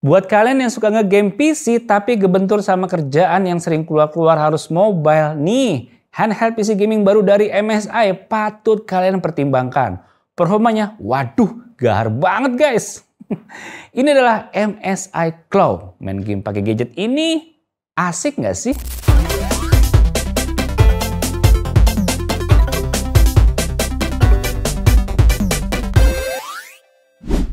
Buat kalian yang suka nge-game PC tapi gebentur sama kerjaan yang sering keluar-keluar harus mobile, nih handheld PC gaming baru dari MSI patut kalian pertimbangkan. Performanya, waduh, gahar banget guys. Ini adalah MSI Claw. Main game pakai gadget ini asik nggak sih?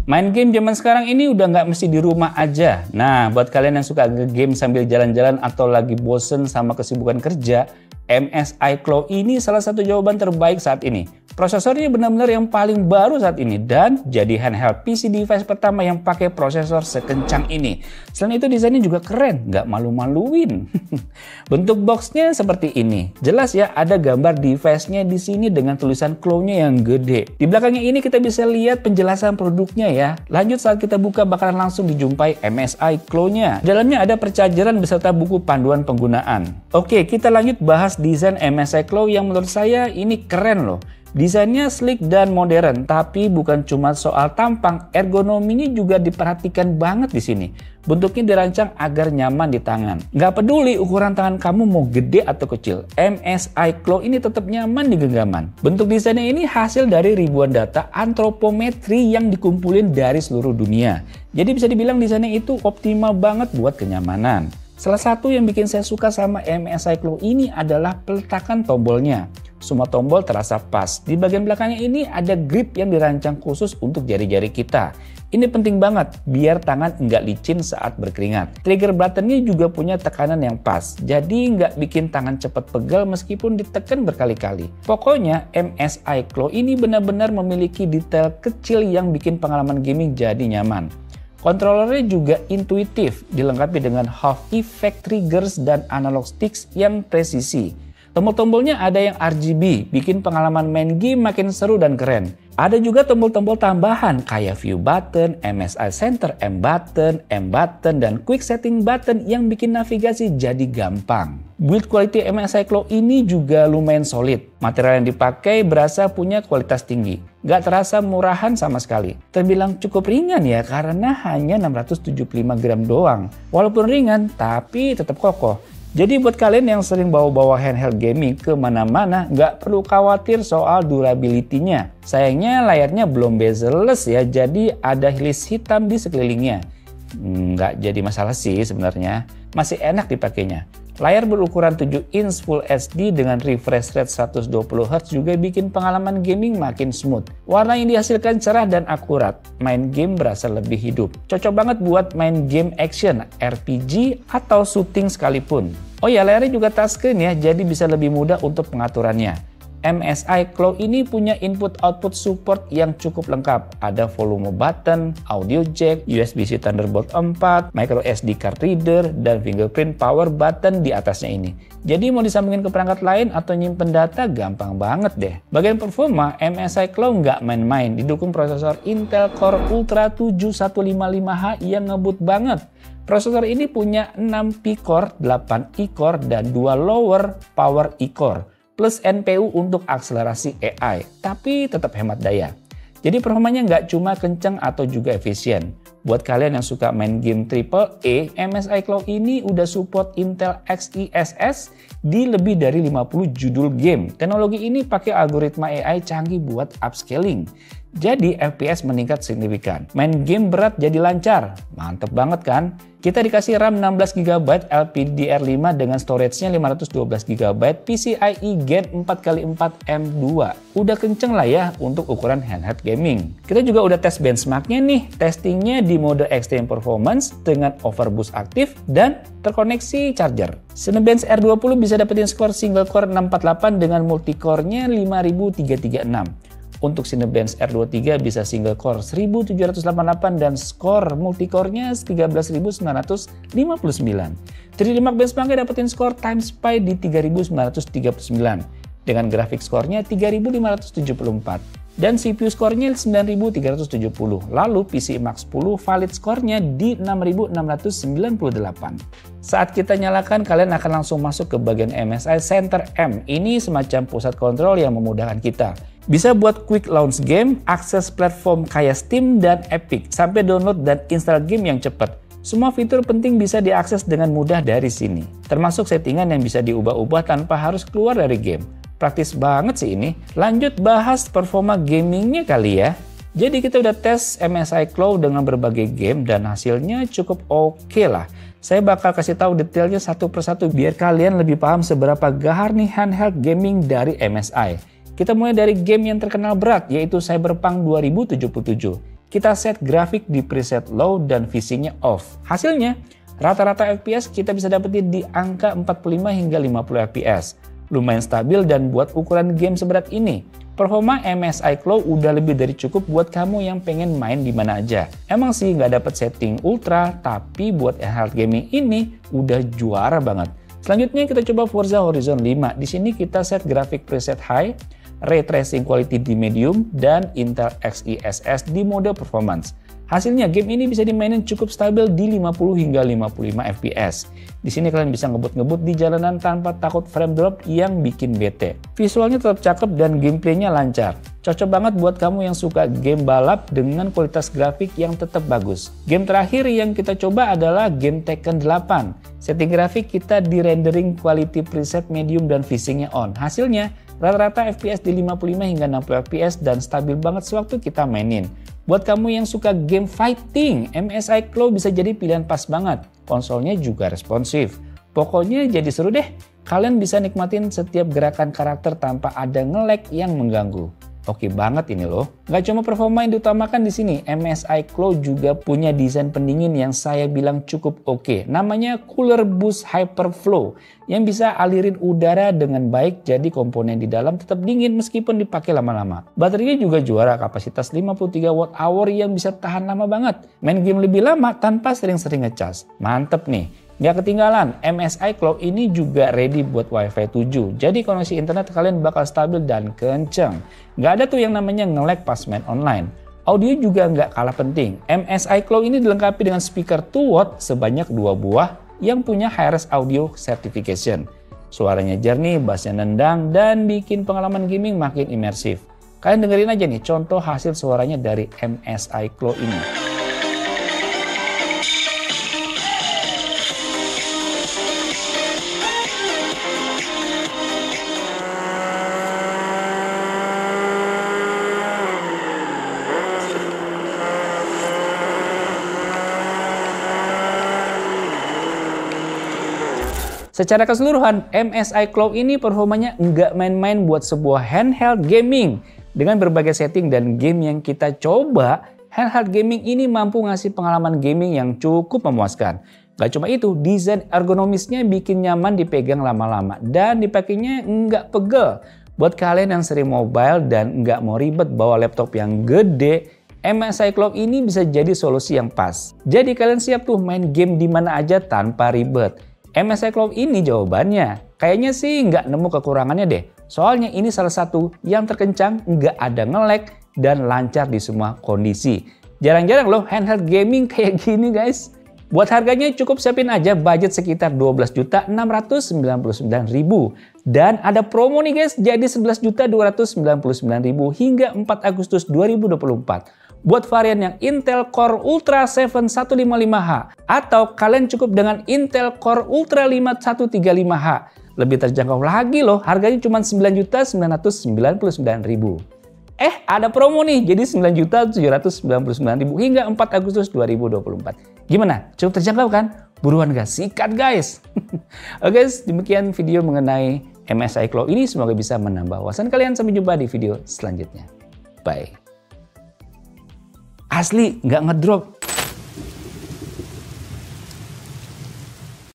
Main game zaman sekarang ini udah nggak mesti di rumah aja. Nah, buat kalian yang suka nge-game sambil jalan-jalan atau lagi bosen sama kesibukan kerja, MSI Claw ini salah satu jawaban terbaik saat ini. Prosesornya benar-benar yang paling baru saat ini dan jadi handheld PC device pertama yang pakai prosesor sekencang ini. Selain itu desainnya juga keren, nggak malu-maluin. Bentuk boxnya seperti ini. Jelas ya, ada gambar device-nya di sini dengan tulisan Claw-nya yang gede. Di belakangnya ini kita bisa lihat penjelasan produknya ya. Lanjut saat kita buka bakalan langsung dijumpai MSI Claw-nya. Dalamnya ada perchargeran beserta buku panduan penggunaan. Oke, kita lanjut bahas desain MSI Claw yang menurut saya ini keren loh. Desainnya sleek dan modern, tapi bukan cuma soal tampang, ergonominya juga diperhatikan banget di sini. Bentuknya dirancang agar nyaman di tangan. Nggak peduli ukuran tangan kamu mau gede atau kecil, MSI Claw ini tetap nyaman di genggaman. Bentuk desainnya ini hasil dari ribuan data antropometri yang dikumpulin dari seluruh dunia. Jadi bisa dibilang desainnya itu optimal banget buat kenyamanan. Salah satu yang bikin saya suka sama MSI Claw ini adalah peletakan tombolnya. Semua tombol terasa pas. Di bagian belakangnya ini ada grip yang dirancang khusus untuk jari-jari kita. Ini penting banget biar tangan nggak licin saat berkeringat. Trigger buttonnya juga punya tekanan yang pas. Jadi nggak bikin tangan cepat pegal meskipun ditekan berkali-kali. Pokoknya MSI Claw ini benar-benar memiliki detail kecil yang bikin pengalaman gaming jadi nyaman. Kontrolernya juga intuitif, dilengkapi dengan half effect triggers dan analog sticks yang presisi. Tombol-tombolnya ada yang RGB, bikin pengalaman main game makin seru dan keren. Ada juga tombol-tombol tambahan kayak view button, MSI Center M button, dan quick setting button yang bikin navigasi jadi gampang. Build quality MSI Claw ini juga lumayan solid. Material yang dipakai berasa punya kualitas tinggi. Gak terasa murahan sama sekali. Terbilang cukup ringan ya karena hanya 675 gram doang. Walaupun ringan tapi tetap kokoh. Jadi buat kalian yang sering bawa-bawa handheld gaming kemana-mana, nggak perlu khawatir soal durability-nya. Sayangnya layarnya belum bezel-less ya, jadi ada list hitam di sekelilingnya. Nggak jadi masalah sih sebenarnya, masih enak dipakainya. Layar berukuran 7 inch Full HD dengan refresh rate 120Hz juga bikin pengalaman gaming makin smooth. Warna yang dihasilkan cerah dan akurat, main game berasa lebih hidup. Cocok banget buat main game action, RPG, atau shooting sekalipun. Oh ya, layarnya juga touchscreen ya, jadi bisa lebih mudah untuk pengaturannya. MSI Claw ini punya input-output support yang cukup lengkap. Ada volume button, audio jack, USB-C Thunderbolt 4, micro SD card reader, dan fingerprint power button di atasnya ini. Jadi mau disambungin ke perangkat lain atau nyimpen data gampang banget deh. Bagian performa, MSI Claw nggak main-main. Didukung prosesor Intel Core Ultra 7155H yang ngebut banget. Prosesor ini punya 6 P-core, 8 E-core, dan 2 lower power E-core. Plus NPU untuk akselerasi AI, tapi tetap hemat daya. Jadi performanya nggak cuma kencang atau juga efisien. Buat kalian yang suka main game AAA, MSI Claw ini udah support Intel XeSS di lebih dari 50 judul game. Teknologi ini pakai algoritma AI canggih buat upscaling. Jadi FPS meningkat signifikan. Main game berat jadi lancar. Mantep banget kan? Kita dikasih RAM 16GB LPDDR5 dengan storage-nya 512GB PCIe Gen 4x4 M2. Udah kenceng lah ya untuk ukuran handheld gaming. Kita juga udah tes benchmark-nya nih. Testingnya di mode Extreme Performance dengan overboost aktif dan terkoneksi charger. Cinebench R20 bisa dapetin skor single core 648 dengan multicore-nya 5336. Untuk Cinebench R23 bisa single core 1788 dan skor multicore-nya 13959. 3D Mark benchmark-nya dapetin skor TimeSpy di 3939 dengan grafik skornya 3574 dan CPU skornya 9370. Lalu PCI Max 10 valid skornya di 6698. Saat kita nyalakan, kalian akan langsung masuk ke bagian MSI Center M. Ini semacam pusat kontrol yang memudahkan kita. Bisa buat quick launch game, akses platform kayak Steam dan Epic, sampai download dan install game yang cepat. Semua fitur penting bisa diakses dengan mudah dari sini, termasuk settingan yang bisa diubah-ubah tanpa harus keluar dari game. Praktis banget sih ini. Lanjut bahas performa gamingnya kali ya. Jadi kita udah tes MSI Claw dengan berbagai game dan hasilnya cukup oke lah. Saya bakal kasih tahu detailnya satu persatu biar kalian lebih paham seberapa gahar nih handheld gaming dari MSI. Kita mulai dari game yang terkenal berat yaitu Cyberpunk 2077. Kita set grafik di preset low dan VC-nya off. Hasilnya, rata-rata FPS kita bisa dapetin di angka 45 hingga 50 FPS. Lumayan stabil dan buat ukuran game seberat ini, performa MSI Claw udah lebih dari cukup buat kamu yang pengen main di mana aja. Emang sih nggak dapet setting ultra, tapi buat handheld gaming ini udah juara banget. Selanjutnya kita coba Forza Horizon 5. Di sini kita set grafik preset high, ray tracing quality di medium, dan Intel Xe-ss di mode performance. Hasilnya game ini bisa dimainin cukup stabil di 50 hingga 55 FPS. Di sini kalian bisa ngebut-ngebut di jalanan tanpa takut frame drop yang bikin bete. Visualnya tetap cakep dan gameplaynya lancar. Cocok banget buat kamu yang suka game balap dengan kualitas grafik yang tetap bagus. Game terakhir yang kita coba adalah game Tekken 8. Setting grafik kita di rendering quality preset medium dan VC-nya on. Hasilnya rata-rata FPS di 55 hingga 60 FPS dan stabil banget sewaktu kita mainin. Buat kamu yang suka game fighting, MSI Claw bisa jadi pilihan pas banget. Konsolnya juga responsif. Pokoknya jadi seru deh. Kalian bisa nikmatin setiap gerakan karakter tanpa ada nge-lag yang mengganggu. Oke banget ini loh. Gak cuma performa yang diutamakan di sini, MSI Claw juga punya desain pendingin yang saya bilang cukup oke. Namanya Cooler Boost Hyperflow yang bisa alirin udara dengan baik, jadi komponen di dalam tetap dingin meskipun dipakai lama-lama. Baterainya juga juara, kapasitas 53 Wh yang bisa tahan lama banget. Main game lebih lama tanpa sering-sering ngecas. Mantep nih. Nggak ketinggalan, MSI Claw ini juga ready buat Wi-Fi 7. Jadi koneksi internet kalian bakal stabil dan kenceng. Nggak ada tuh yang namanya nge-lag pas main online. Audio juga nggak kalah penting. MSI Claw ini dilengkapi dengan speaker 2 watt sebanyak 2 buah yang punya HiRes Audio Certification. Suaranya jernih, bassnya nendang, dan bikin pengalaman gaming makin imersif. Kalian dengerin aja nih contoh hasil suaranya dari MSI Claw ini. Secara keseluruhan, MSI Claw ini performanya nggak main-main buat sebuah handheld gaming. Dengan berbagai setting dan game yang kita coba, handheld gaming ini mampu ngasih pengalaman gaming yang cukup memuaskan. Gak cuma itu, desain ergonomisnya bikin nyaman dipegang lama-lama dan dipakainya nggak pegel. Buat kalian yang sering mobile dan nggak mau ribet bawa laptop yang gede, MSI Claw ini bisa jadi solusi yang pas. Jadi kalian siap tuh main game di mana aja tanpa ribet. MSI Claw ini jawabannya. Kayaknya sih nggak nemu kekurangannya deh. Soalnya ini salah satu yang terkencang, nggak ada nge-lag, dan lancar di semua kondisi. Jarang-jarang loh handheld gaming kayak gini guys. Buat harganya cukup siapin aja budget sekitar 12.699.000. Dan ada promo nih guys, jadi 11.299.000 hingga 4 Agustus 2024. Buat varian yang Intel Core Ultra 7 155H atau kalian cukup dengan Intel Core Ultra 5 135H. Lebih terjangkau lagi loh, harganya cuma 9.999.000. Ada promo nih, jadi 9.799.000 hingga 4 Agustus 2024. Gimana? Cukup terjangkau kan? Buruan gak? Sikat guys! Oke guys, demikian video mengenai MSI Claw ini. Semoga bisa menambah wawasan kalian. Sampai jumpa di video selanjutnya. Bye! Asli, nggak ngedrop.